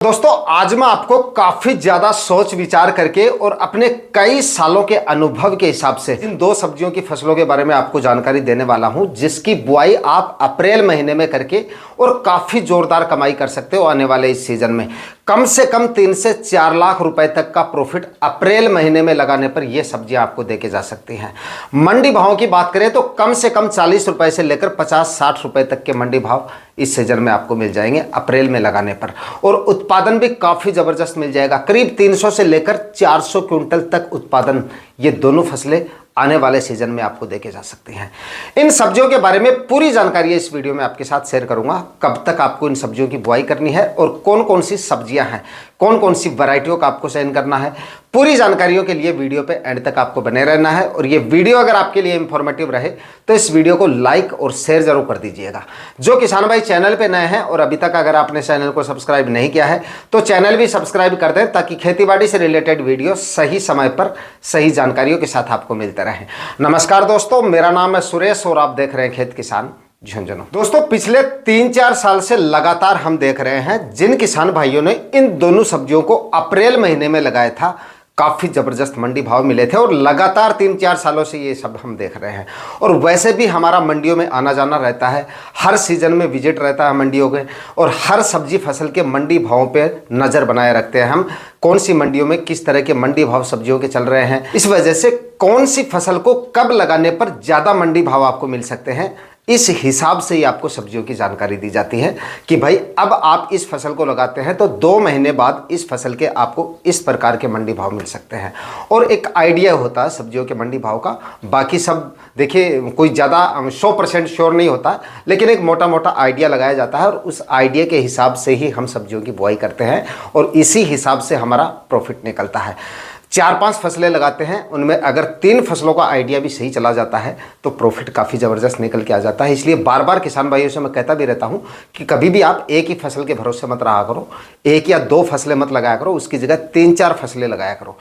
दोस्तों आज मैं आपको काफी ज्यादा सोच विचार करके और अपने कई सालों के अनुभव के हिसाब से इन दो सब्जियों की फसलों के बारे में आपको जानकारी देने वाला हूं, जिसकी बुआई आप अप्रैल महीने में करके और काफी जोरदार कमाई कर सकते हो। आने वाले इस सीजन में कम से कम 3 से 4 लाख रुपए तक का प्रॉफिट अप्रैल महीने में लगाने पर यह सब्जियां आपको देके जा सकती हैं। मंडी भाव की बात करें तो कम से कम 40 रुपए से लेकर 50-60 रुपए तक के मंडी भाव इस सीजन में आपको मिल जाएंगे अप्रैल में लगाने पर, और उत्पादन भी काफी जबरदस्त मिल जाएगा। करीब 300 से लेकर 400 क्विंटल तक उत्पादन ये दोनों फसलें आने वाले सीजन में आपको देके जा सकती हैं। इन सब्जियों के बारे में पूरी जानकारी इस वीडियो में आपके साथ शेयर करूंगा। कब तक आपको इन सब्जियों की बुआई करनी है और कौन कौन सी सब्जियां हैं, कौन कौन सी वैरायटियों का आपको चयन करना है, पूरी जानकारियों के लिए वीडियो पे एंड तक आपको बने रहना है। और ये वीडियो अगर आपके लिए इंफॉर्मेटिव रहे तो इस वीडियो को लाइक और शेयर जरूर कर दीजिएगा। जो किसान भाई चैनल पे नए हैं और अभी तक अगर आपने चैनल को सब्सक्राइब नहीं किया है तो चैनल भी सब्सक्राइब कर दें, ताकि खेतीबाड़ी से रिलेटेड वीडियो सही समय पर सही जानकारियों के साथ आपको मिलते रहे। नमस्कार दोस्तों, मेरा नाम है सुरेश और आप देख रहे हैं खेत किसान झुंझुनू। दोस्तों पिछले 3-4 साल से लगातार हम देख रहे हैं जिन किसान भाइयों ने इन दोनों सब्जियों को अप्रैल महीने में लगाया था, काफी जबरदस्त मंडी भाव मिले थे। और लगातार 3-4 सालों से ये सब हम देख रहे हैं। और वैसे भी हमारा मंडियों में आना जाना रहता है, हर सीजन में विजिट रहता है मंडियों के, और हर सब्जी फसल के मंडी भावों पे नज़र बनाए रखते हैं हम। कौन सी मंडियों में किस तरह के मंडी भाव सब्जियों के चल रहे हैं, इस वजह से कौन सी फसल को कब लगाने पर ज़्यादा मंडी भाव आपको मिल सकते हैं, इस हिसाब से ही आपको सब्जियों की जानकारी दी जाती है कि भाई अब आप इस फसल को लगाते हैं तो 2 महीने बाद इस फसल के आपको इस प्रकार के मंडी भाव मिल सकते हैं। और एक आइडिया होता है सब्जियों के मंडी भाव का। बाकी सब देखिए कोई ज़्यादा 100% श्योर नहीं होता, लेकिन एक मोटा मोटा आइडिया लगाया जाता है और उस आइडिया के हिसाब से ही हम सब्जियों की बुआई करते हैं और इसी हिसाब से हमारा प्रॉफिट निकलता है। 4-5 फसलें लगाते हैं, उनमें अगर 3 फसलों का आइडिया भी सही चला जाता है तो प्रॉफिट काफ़ी ज़बरदस्त निकल के आ जाता है। इसलिए बार बार किसान भाइयों से मैं कहता भी रहता हूं कि कभी भी आप एक ही फसल के भरोसे मत रहा करो, 1 या 2 फसलें मत लगाया करो, उसकी जगह 3-4 फसलें लगाया करो।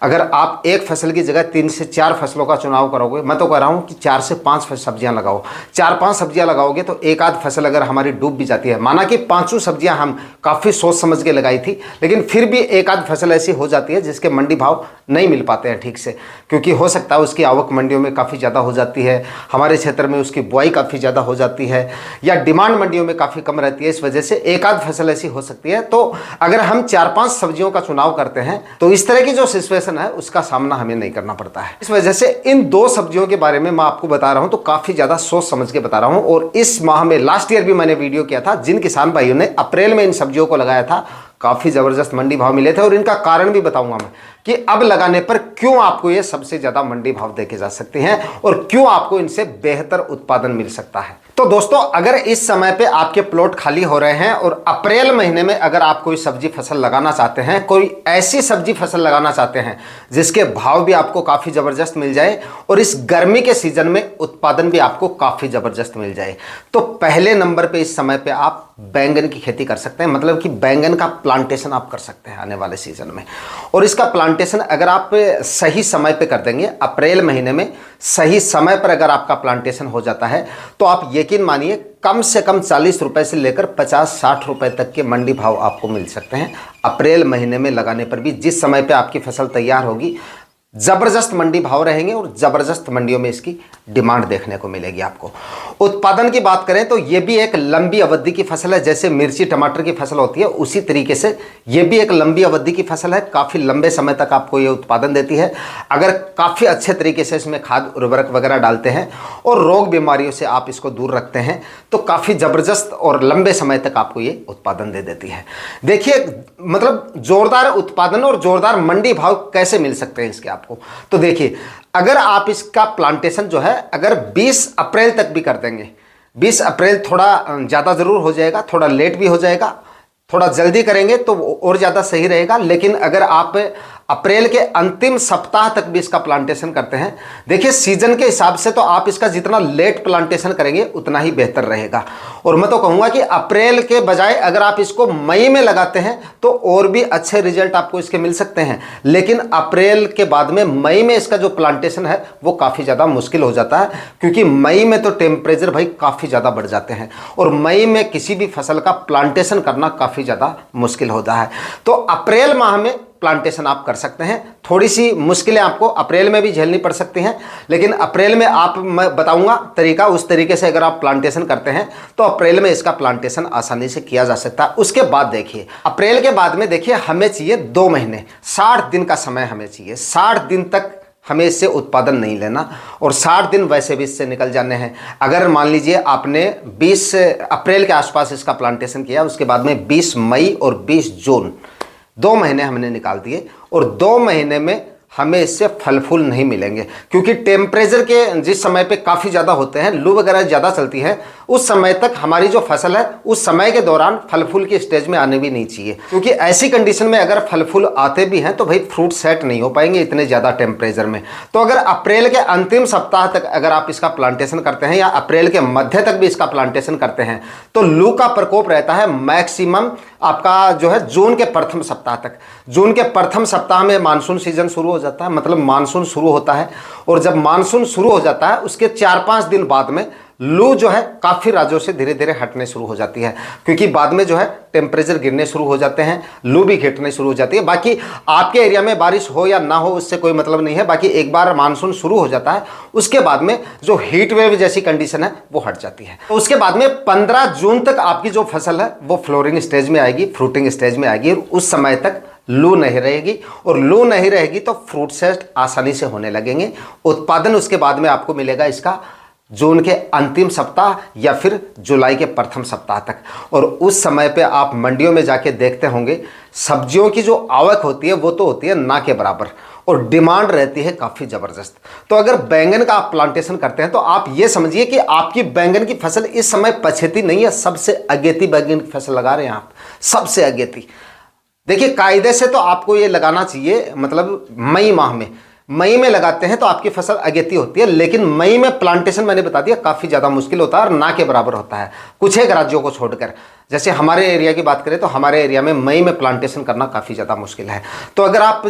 अगर आप एक फसल की जगह 3 से 4 फसलों का चुनाव करोगे, मैं तो कह रहा हूं कि 4 से 5 सब्जियां लगाओ। 4-5 सब्जियां लगाओगे तो एक आध फसल अगर हमारी डूब भी जाती है, माना कि 5 सब्जियां हम काफ़ी सोच समझ के लगाई थी, लेकिन फिर भी एक आध फसल ऐसी हो जाती है जिसके मंडी भाव नहीं मिल पाते हैं ठीक से, क्योंकि हो सकता है उसकी आवक मंडियों में काफ़ी ज़्यादा हो जाती है, हमारे क्षेत्र में उसकी बुआई काफ़ी ज़्यादा हो जाती है, या डिमांड मंडियों में काफ़ी कम रहती है। इस वजह से एक आध फसल ऐसी हो सकती है। तो अगर हम 4-5 सब्जियों का चुनाव करते हैं तो इस तरह की जो सिचुएशन है उसका सामना हमें नहीं करना पड़ता है। इस वजह से इन 2 सब्जियों के बारे में मैं आपको बता रहा हूं तो काफी ज्यादा सोच समझ के बता रहा हूं। और इस माह में लास्ट ईयर भी मैंने वीडियो किया था, जिन किसान भाइयों ने अप्रैल में इन सब्जियों को लगाया था काफी जबरदस्त मंडी भाव मिले थे, और इनका कारण भी बताऊंगा मैं कि अब लगाने पर क्यों आपको ये सबसे ज्यादा मंडी भाव देके जा सकते हैं और क्यों आपको इनसे बेहतर उत्पादन मिल सकता है। तो दोस्तों अगर इस समय पे आपके प्लॉट खाली हो रहे हैं और अप्रैल महीने में अगर आप कोई सब्जी फसल लगाना चाहते हैं, कोई ऐसी सब्जी फसल लगाना चाहते हैं जिसके भाव भी आपको काफी जबरदस्त मिल जाए और इस गर्मी के सीजन में उत्पादन भी आपको काफी जबरदस्त मिल जाए, तो पहले नंबर पे इस समय पे आप बैंगन की खेती कर सकते हैं। मतलब कि बैंगन का प्लांटेशन आप कर सकते हैं आने वाले सीजन में। और इसका प्लांटेशन अगर आप सही समय पे कर देंगे, अप्रैल महीने में सही समय पर अगर आपका प्लांटेशन हो जाता है तो आप यकीन मानिए कम से कम 40 रुपए से लेकर 50-60 रुपए तक के मंडी भाव आपको मिल सकते हैं अप्रैल महीने में लगाने पर भी। जिस समय पे आपकी फसल तैयार होगी जबरदस्त मंडी भाव रहेंगे और जबरदस्त मंडियों में इसकी डिमांड देखने को मिलेगी आपको। उत्पादन की बात करें तो ये भी एक लंबी अवधि की फसल है, जैसे मिर्ची टमाटर की फसल होती है उसी तरीके से ये भी एक लंबी अवधि की फसल है। काफ़ी लंबे समय तक आपको ये उत्पादन देती है अगर काफ़ी अच्छे तरीके से इसमें खाद उर्वरक वगैरह डालते हैं और रोग बीमारियों से आप इसको दूर रखते हैं तो काफ़ी ज़बरदस्त और लंबे समय तक आपको ये उत्पादन दे देती है। देखिए मतलब जोरदार उत्पादन और जोरदार मंडी भाव कैसे मिल सकते हैं इसके आपको। तो देखिए अगर आप इसका प्लांटेशन जो है अगर 20 अप्रैल तक भी कर देंगे, 20 अप्रैल थोड़ा ज़्यादा ज़रूर हो जाएगा, थोड़ा लेट भी हो जाएगा, थोड़ा जल्दी करेंगे तो और ज़्यादा सही रहेगा। लेकिन अगर आप अप्रैल के अंतिम सप्ताह तक भी इसका प्लांटेशन करते हैं। देखिए सीजन के हिसाब से तो आप इसका जितना लेट प्लांटेशन करेंगे उतना ही बेहतर रहेगा। और मैं तो कहूँगा कि अप्रैल के बजाय अगर आप इसको मई में लगाते हैं तो और भी अच्छे रिजल्ट आपको इसके मिल सकते हैं। लेकिन अप्रैल के बाद में मई में इसका जो प्लांटेशन है वो काफ़ी ज़्यादा मुश्किल हो जाता है, क्योंकि मई में तो टेम्परेचर भाई काफ़ी ज़्यादा बढ़ जाते हैं और मई में किसी भी फसल का प्लांटेशन करना काफ़ी ज़्यादा मुश्किल होता है। तो अप्रैल माह में प्लांटेशन आप कर सकते हैं। थोड़ी सी मुश्किलें आपको अप्रैल में भी झेलनी पड़ सकती हैं, लेकिन अप्रैल में मैं बताऊंगा तरीका, उस तरीके से अगर आप प्लांटेशन करते हैं तो अप्रैल में इसका प्लांटेशन आसानी से किया जा सकता है। उसके बाद देखिए अप्रैल के बाद में देखिए हमें चाहिए 2 महीने, 60 दिन का समय हमें चाहिए। 60 दिन तक हमें इससे उत्पादन नहीं लेना और 60 दिन वैसे भी इससे निकल जाने हैं। अगर मान लीजिए आपने 20 अप्रैल के आसपास इसका प्लांटेशन किया, उसके बाद में 20 मई और 20 जून 2 महीने हमने निकाल दिए और 2 महीने में हमें इससे फल फूल नहीं मिलेंगे, क्योंकि टेम्परेचर के जिस समय पे काफ़ी ज़्यादा होते हैं, लू वगैरह ज़्यादा चलती है, उस समय तक हमारी जो फसल है उस समय के दौरान फल फूल की स्टेज में आने भी नहीं चाहिए। क्योंकि ऐसी कंडीशन में अगर फल फूल आते भी हैं तो भाई फ्रूट सेट नहीं हो पाएंगे इतने ज़्यादा टेम्परेचर में। तो अगर अप्रैल के अंतिम सप्ताह तक अगर आप इसका प्लांटेशन करते हैं या अप्रैल के मध्य तक भी इसका प्लांटेशन करते हैं तो लू का प्रकोप रहता है मैक्सिमम आपका जो है जून के प्रथम सप्ताह तक। जून के प्रथम सप्ताह में मानसून सीजन शुरू हो जाता है, मतलब मानसून शुरू होता है और जब मानसून शुरू हो जाता है उसके 4-5 दिन बाद में लू जो है काफ़ी राज्यों से धीरे धीरे हटने शुरू हो जाती है, क्योंकि बाद में जो है टेम्परेचर गिरने शुरू हो जाते हैं, लू भी घटने शुरू हो जाती है। बाकी आपके एरिया में बारिश हो या ना हो उससे कोई मतलब नहीं है, बाकी एक बार मानसून शुरू हो जाता है उसके बाद में जो हीट वेव जैसी कंडीशन है वो हट जाती है। तो उसके बाद में 15 जून तक आपकी जो फसल है वो फ्लोरिंग स्टेज में आएगी, फ्रूटिंग स्टेज में आएगी और उस समय तक लू नहीं रहेगी और लू नहीं रहेगी तो फ्रूट सेट आसानी से होने लगेंगे। उत्पादन उसके बाद में आपको मिलेगा इसका जून के अंतिम सप्ताह या फिर जुलाई के प्रथम सप्ताह तक। और उस समय पे आप मंडियों में जाके देखते होंगे सब्जियों की जो आवक होती है वो तो होती है ना के बराबर और डिमांड रहती है काफ़ी ज़बरदस्त। तो अगर बैंगन का आप प्लांटेशन करते हैं तो आप ये समझिए कि आपकी बैंगन की फसल इस समय पछेती नहीं है, सबसे अगेती बैंगन की फसल लगा रहे हैं आप, सबसे अगेती। देखिए कायदे से तो आपको ये लगाना चाहिए, मतलब मई में लगाते हैं तो आपकी फसल अगेती होती है, लेकिन मई में प्लांटेशन मैंने बता दिया काफ़ी ज़्यादा मुश्किल होता है और ना के बराबर होता है कुछ एक राज्यों को छोड़कर। जैसे हमारे एरिया की बात करें तो हमारे एरिया में मई में प्लांटेशन करना काफ़ी ज़्यादा मुश्किल है। तो अगर आप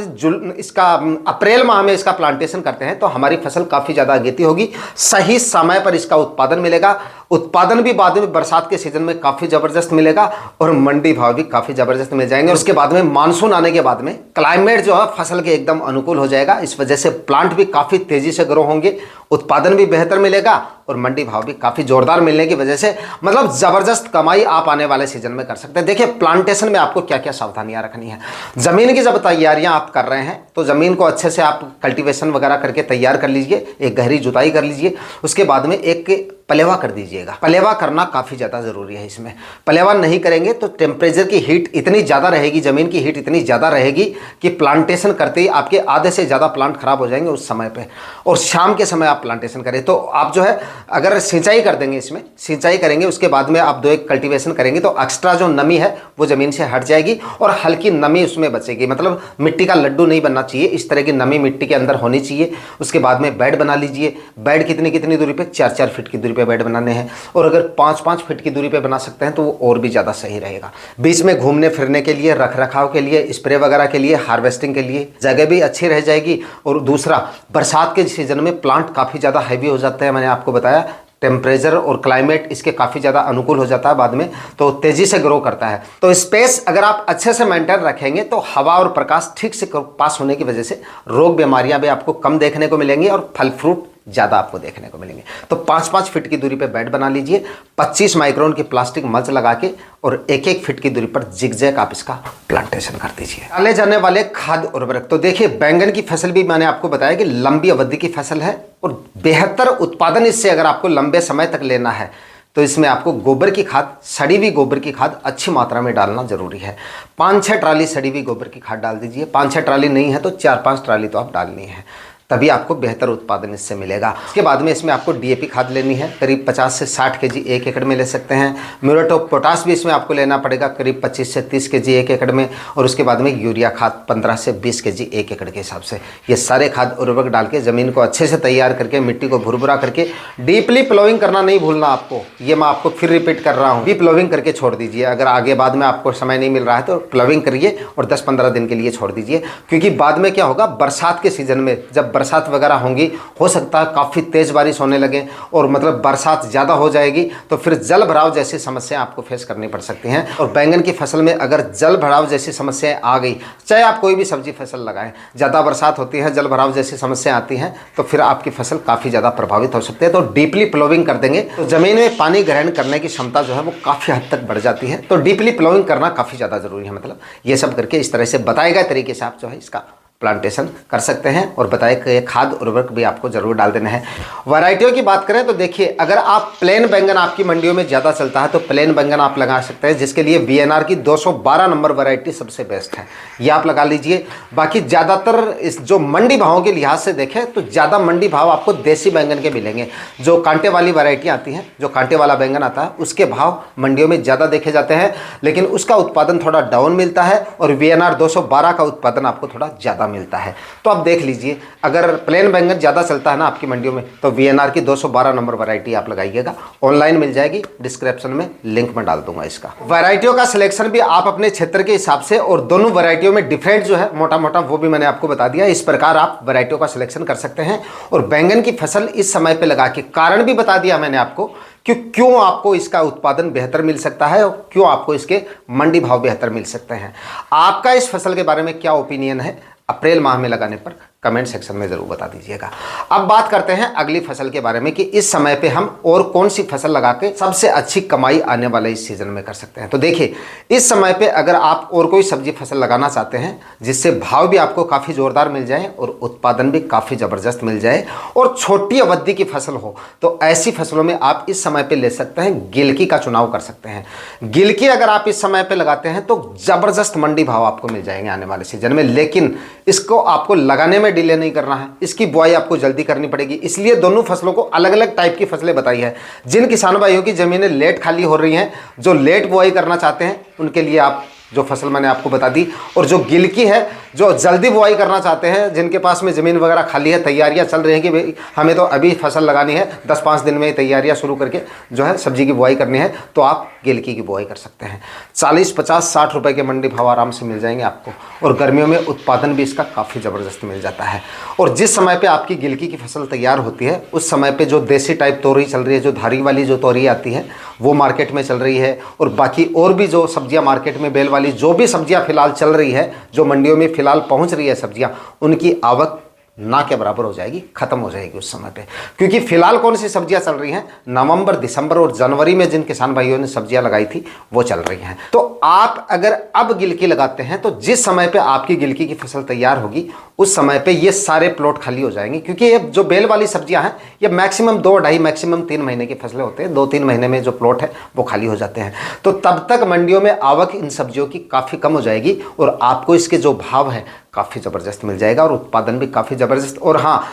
इसका अप्रैल माह में इसका प्लांटेशन करते हैं तो हमारी फसल काफ़ी ज़्यादा अगेती होगी, सही समय पर इसका उत्पादन मिलेगा। उत्पादन भी बाद में बरसात के सीजन में काफ़ी ज़बरदस्त मिलेगा और मंडी भाव भी काफ़ी ज़बरदस्त मिल जाएंगे। उसके बाद में मानसून आने के बाद में क्लाइमेट जो है फसल के एकदम अनुकूल हो जाएगा, इस वजह से प्लांट भी काफ़ी तेज़ी से ग्रो होंगे, उत्पादन भी बेहतर मिलेगा और मंडी भाव भी काफ़ी जोरदार मिलने की वजह से मतलब ज़बरदस्त कमाई आप आने वाले सीजन में कर सकते हैं। देखिए प्लांटेशन में आपको क्या क्या सावधानियां रखनी है। ज़मीन की जब तैयारियां आप कर रहे हैं तो ज़मीन को अच्छे से आप कल्टीवेशन वगैरह करके तैयार कर लीजिए, एक गहरी जुताई कर लीजिए, उसके बाद में एक पलेवा कर दीजिएगा। पलेवा करना काफ़ी ज़्यादा ज़रूरी है। इसमें पलेवा नहीं करेंगे तो टेम्परेचर की हीट इतनी ज़्यादा रहेगी, ज़मीन की हीट इतनी ज़्यादा रहेगी कि प्लांटेशन करते ही आपके आधे से ज़्यादा प्लांट खराब हो जाएंगे उस समय पे। और शाम के समय आप प्लांटेशन करें तो आप जो है अगर सिंचाई कर देंगे, इसमें सिंचाई करेंगे उसके बाद में आप 2-1 कल्टीवेशन करेंगे तो एक्स्ट्रा जो नमी है वो ज़मीन से हट जाएगी और हल्की नमी उसमें बचेगी। मतलब मिट्टी का लड्डू नहीं बनना चाहिए, इस तरह की नमी मिट्टी के अंदर होनी चाहिए। उसके बाद में बेड बना लीजिए। बेड कितनी दूरी पे? 4-4 फीट की दूरी पे बेड बनाने हैं और अगर 5-5 फीट की दूरी पे बना सकते हैं तो वो और भी ज़्यादा सही रहेगा। बीच में घूमने फिरने के लिए, रख रखाव के लिए, स्प्रे वगैरह के लिए, हार्वेस्टिंग के लिए जगह भी अच्छी रह जाएगी। और दूसरा बरसात के सीजन में प्लांट काफ़ी ज़्यादा हैवी हो जाते हैं, मैंने आपको बताया टेम्परेचर और क्लाइमेट इसके काफ़ी ज़्यादा अनुकूल हो जाता है बाद में, तो तेज़ी से ग्रो करता है। तो स्पेस अगर आप अच्छे से मेंटेन रखेंगे तो हवा और प्रकाश ठीक से पास होने की वजह से रोग बीमारियां भी आपको कम देखने को मिलेंगी और फल फ्रूट ज़्यादा आपको देखने को मिलेंगे। तो 5-5 फीट की दूरी पे बेड बना लीजिए, 25 माइक्रोन की प्लास्टिक मल्च लगा के और 1-1 फीट की दूरी पर जिगजैग आप इसका प्लांटेशन कर दीजिए। डाले जाने वाले खाद्य उर्वरक, तो देखिए बैंगन की फसल भी मैंने आपको बताया कि लंबी अवधि की फसल है और बेहतर उत्पादन इससे अगर आपको लंबे समय तक लेना है तो इसमें आपको गोबर की खाद, सड़ी हुई गोबर की खाद अच्छी मात्रा में डालना जरूरी है। 5-6 ट्राली सड़ी हुई गोबर की खाद डाल दीजिए। 5-6 ट्राली नहीं है तो 4-5 ट्राली तो आप डालनी है, तभी आपको बेहतर उत्पादन इससे मिलेगा। उसके बाद में इसमें आपको डीएपी खाद लेनी है, करीब 50 से 60 केजी 1 एकड़ में ले सकते हैं। म्यूरेट ऑफ पोटाश भी इसमें आपको लेना पड़ेगा, करीब 25 से 30 केजी 1 एकड़ में। और उसके बाद में यूरिया खाद 15 से 20 केजी 1 एकड़ के हिसाब से। ये सारे खाद उर्वरक डाल के ज़मीन को अच्छे से तैयार करके, मिट्टी को भुरभुरा करके, डीपली प्लोइंग करना नहीं भूलना आपको। ये मैं आपको फिर रिपीट कर रहा हूँ, डीप प्लोइंग करके छोड़ दीजिए। अगर आगे बाद में आपको समय नहीं मिल रहा है तो प्लोइंग करिए और 10-15 दिन के लिए छोड़ दीजिए, क्योंकि बाद में क्या होगा, बरसात के सीजन में जब बरसात वगैरह होंगी, हो सकता है काफ़ी तेज़ बारिश होने लगे और मतलब बरसात ज़्यादा हो जाएगी, तो फिर जल भराव जैसी समस्या आपको फेस करनी पड़ सकती हैं। और बैंगन की फसल में अगर जल भराव जैसी समस्याएं आ गई, चाहे आप कोई भी सब्जी फसल लगाएं, ज़्यादा बरसात होती है, जल भराव जैसी समस्या आती हैं, तो फिर आपकी फसल काफ़ी ज़्यादा प्रभावित हो सकती है। तो डीपली प्लोइंग कर देंगे तो ज़मीन में पानी ग्रहण करने की क्षमता जो है वो काफ़ी हद तक बढ़ जाती है। तो डीपली प्लोइंग करना काफ़ी ज़्यादा ज़रूरी है। मतलब ये सब करके इस तरह से बताए गए तरीके से आप जो है इसका प्लांटेशन कर सकते हैं। और बताए कि खाद उर्वरक भी आपको जरूर डाल देना है। वैरायटियों की बात करें तो देखिए, अगर आप प्लेन बैंगन आपकी मंडियों में ज़्यादा चलता है तो प्लेन बैंगन आप लगा सकते हैं, जिसके लिए वीएनआर की 212 नंबर वैरायटी सबसे बेस्ट है, ये आप लगा लीजिए। बाकी ज़्यादातर इस जो मंडी भावों के लिहाज से देखें तो ज़्यादा मंडी भाव आपको देसी बैंगन के मिलेंगे। जो कांटे वाली वैरायटी आती हैं, जो कांटे वाला बैंगन आता है, उसके भाव मंडियों में ज़्यादा देखे जाते हैं, लेकिन उसका उत्पादन थोड़ा डाउन मिलता है और वीएनआर 212 का उत्पादन आपको थोड़ा ज़्यादा मिलता है। तो आप देख लीजिए, अगर प्लेन बैंगन ज़्यादा चलता है ना आपकी मंडियों में, तो वीएनआर की 212 नंबर वैरायटी आप लगाइएगा। ऑनलाइन मिल जाएगी, डिस्क्रिप्शन में लिंक में डाल दूंगा इसका। वैरायटियों का सिलेक्शन भी आप अपने क्षेत्र के हिसाब से, और दोनों वैरायटियों में डिफरेंट जो है मोटा मोटा वो भी मैंने आपको बता दिया। इस प्रकार आप वैरायटियों का सिलेक्शन कर सकते हैं। और बैंगन की फसल इस समय पर लगा के कारण भी बता दिया मैंने आपको कि क्यों आपको इसका उत्पादन बेहतर मिल सकता है और क्यों आपको इसके मंडी भाव बेहतर मिल सकते हैं। आपका इस फसल के बारे में क्या ओपिनियन है, अप्रैल माह में लगाने पर कमेंट सेक्शन में ज़रूर बता दीजिएगा। अब बात करते हैं अगली फसल के बारे में कि इस समय पे हम और कौन सी फसल लगा के सबसे अच्छी कमाई आने वाले इस सीज़न में कर सकते हैं। तो देखिए, इस समय पे अगर आप और कोई सब्जी फसल लगाना चाहते हैं जिससे भाव भी आपको काफ़ी ज़ोरदार मिल जाए और उत्पादन भी काफ़ी ज़बरदस्त मिल जाए और छोटी अवधि की फसल हो, तो ऐसी फसलों में आप इस समय पर ले सकते हैं गिलकी का चुनाव कर सकते हैं। गिलकी अगर आप इस समय पर लगाते हैं तो ज़बरदस्त मंडी भाव आपको मिल जाएंगे आने वाले सीजन में, लेकिन इसको आपको लगाने में डिले नहीं करना है, इसकी बुआई आपको जल्दी करनी पड़ेगी। इसलिए दोनों फसलों को अलग अलग टाइप की फसलें बताई है। जिन किसान भाइयों की ज़मीनें लेट खाली हो रही हैं, जो लेट बुआई करना चाहते हैं, उनके लिए आप जो फसल मैंने आपको बता दी। और जो गिलकी है, जो जल्दी बुआई करना चाहते हैं, जिनके पास में ज़मीन वगैरह खाली है, तैयारियां चल रही हैं कि भाई हमें तो अभी फसल लगानी है, 10-5 दिन में तैयारियां शुरू करके जो है सब्जी की बुआई करनी है, तो आप गिलकी की बुआई कर सकते हैं। 40, 50, 60 रुपए के मंडी भाव आराम से मिल जाएंगे आपको। और गर्मियों में उत्पादन भी इसका काफ़ी ज़बरदस्त मिल जाता है। और जिस समय पर आपकी गिलकी की फसल तैयार होती है, उस समय पर जो देसी टाइप तोरई चल रही है, जो धारी वाली जो तोरई आती है, वो मार्केट में चल रही है। और बाकी और भी जो सब्जियाँ मार्केट में बेल वाली जो भी सब्जियां फिलहाल चल रही है, जो मंडियों में फिलहाल पहुंच रही है सब्जियां, उनकी आवक ना के बराबर हो जाएगी, खत्म हो जाएगी उस समय पे। क्योंकि फिलहाल कौन सी सब्जियां चल रही हैं, नवंबर, दिसंबर और जनवरी में जिन किसान भाइयों ने सब्जियां लगाई थी वो चल रही हैं। तो आप अगर अब गिलकी लगाते हैं तो जिस समय पे आपकी गिलकी की फसल तैयार होगी, उस समय पे ये सारे प्लॉट खाली हो जाएंगे। क्योंकि ये जो बेल वाली सब्जियां हैं, ये मैक्सिमम 2-2.5 मैक्सिमम 3 महीने की फसलें होते हैं। 2-3 महीने में जो प्लॉट है वो खाली हो जाते हैं। तो तब तक मंडियों में आवक इन सब्जियों की काफ़ी कम हो जाएगी और आपको इसके जो भाव है काफ़ी ज़बरदस्त मिल जाएगा और उत्पादन भी काफ़ी ज़बरदस्त। और हाँ,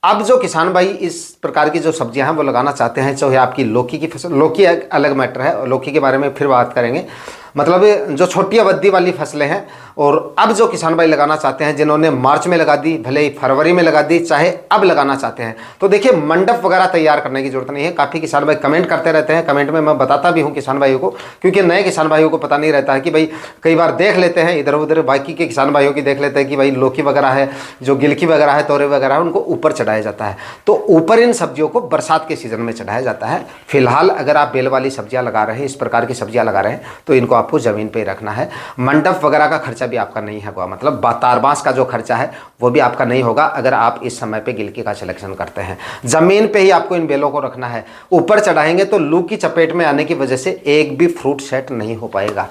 अब जो किसान भाई इस प्रकार की जो सब्जियां हैं वो लगाना चाहते हैं, चाहे आपकी लौकी की फसल, लौकी एक अलग मैटर है, लौकी के बारे में फिर बात करेंगे। मतलब जो छोटी अवधि वाली फसलें हैं, और अब जो किसान भाई लगाना चाहते हैं, जिन्होंने मार्च में लगा दी, भले ही फरवरी में लगा दी, चाहे अब लगाना चाहते हैं, तो देखिए मंडप वगैरह तैयार करने की जरूरत नहीं है। काफ़ी किसान भाई कमेंट करते रहते हैं, कमेंट में मैं बताता भी हूँ किसान भाइयों को, क्योंकि नए किसान भाइयों को पता नहीं रहता है कि भाई कई बार देख लेते हैं इधर उधर, बाकी के किसान भाइयों की देख लेते हैं कि भाई लौकी वगैरह है, जो गिलकी वगैरह है, तोरे वगैरह है, उनको ऊपर चढ़ाया जाता है। तो ऊपर इन सब्जियों को बरसात के सीजन में चढ़ाया जाता है। फिलहाल अगर आप बेल वाली सब्जियां लगा रहे हैं, इस प्रकार की सब्जियां लगा रहे हैं, तो इनको आपको जमीन पर रखना है। मंडप वगैरह का खर्चा भी आपका नहीं होगा, मतलब तारबांस का जो खर्चा है वो भी आपका नहीं होगा अगर आप इस समय पे गिलकी का सिलेक्शन करते हैं। जमीन पे ही आपको इन बेलों को रखना है। ऊपर चढ़ाएंगे तो लू की चपेट में आने की वजह से एक भी फ्रूट सेट नहीं हो पाएगा।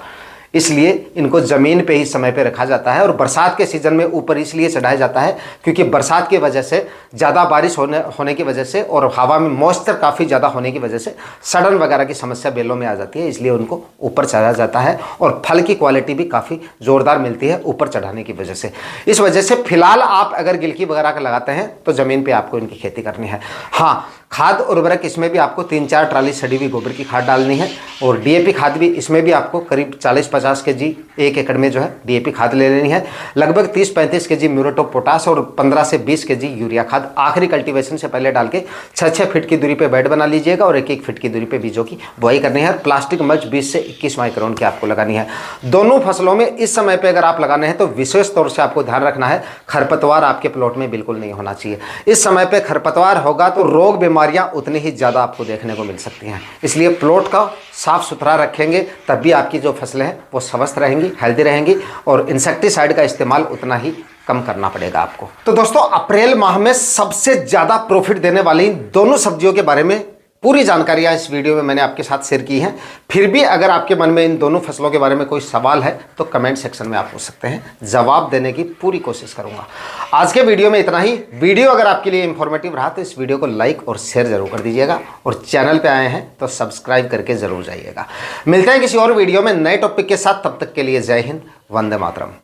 इसलिए इनको ज़मीन पे ही समय पे रखा जाता है। और बरसात के सीज़न में ऊपर इसलिए चढ़ाया जाता है क्योंकि बरसात की वजह से, ज़्यादा बारिश होने की वजह से और हवा में मॉइस्चर काफ़ी ज़्यादा होने की वजह से सड़न वगैरह की समस्या बेलों में आ जाती है, इसलिए उनको ऊपर चढ़ाया जाता है। और फल की क्वालिटी भी काफ़ी ज़ोरदार मिलती है ऊपर चढ़ाने की वजह से। इस वजह से फिलहाल आप अगर गिलकी वगैरह का लगाते हैं तो ज़मीन पर आपको इनकी खेती करनी है। हाँ, खाद उर्वरक इसमें भी आपको 3-4 ट्राली सड़ी हुई गोबर की खाद डालनी है। और डीएपी खाद भी इसमें भी आपको करीब 40-50 केजी 1 एकड़ में जो है डीएपी खाद ले लेनी है। लगभग 30-35 केजी म्यूरेट ऑफ पोटाश और 15 से 20 केजी यूरिया खाद आखिरी कल्टीवेशन से पहले डाल के 6-6 फीट की दूरी पे बेड बना लीजिएगा और 1-1 फीट की दूरी पे बीजों की बुआई करनी है। प्लास्टिक मल्च 20 से 21 माइक्रोन की आपको लगानी है। दोनों फसलों में इस समय पर अगर आप लगाने हैं तो विशेष तौर से आपको ध्यान रखना है, खरपतवार आपके प्लॉट में बिल्कुल नहीं होना चाहिए। इस समय पर खरपतवार होगा तो रोग बीमारियां उतनी ही ज़्यादा आपको देखने को मिल सकती हैं। इसलिए प्लॉट का साफ सुथरा रखेंगे तब भी आपकी जो फसलें हैं वो स्वस्थ रहेंगी, हेल्दी रहेंगी। और इंसेक्टिसाइड का इस्तेमाल उतना ही कम करना पड़ेगा आपको। तो दोस्तों, अप्रैल माह में सबसे ज़्यादा प्रॉफिट देने वाली दोनों सब्जियों के बारे में पूरी जानकारियां इस वीडियो में मैंने आपके साथ शेयर की हैं। फिर भी अगर आपके मन में इन दोनों फसलों के बारे में कोई सवाल है तो कमेंट सेक्शन में आप पूछ सकते हैं, जवाब देने की पूरी कोशिश करूंगा। आज के वीडियो में इतना ही। वीडियो अगर आपके लिए इंफॉर्मेटिव रहा तो इस वीडियो को लाइक और शेयर जरूर कर दीजिएगा और चैनल पर आए हैं तो सब्सक्राइब करके जरूर जाइएगा। मिलते हैं किसी और वीडियो में नए टॉपिक के साथ, तब तक के लिए जय हिंद, वंदे मातरम।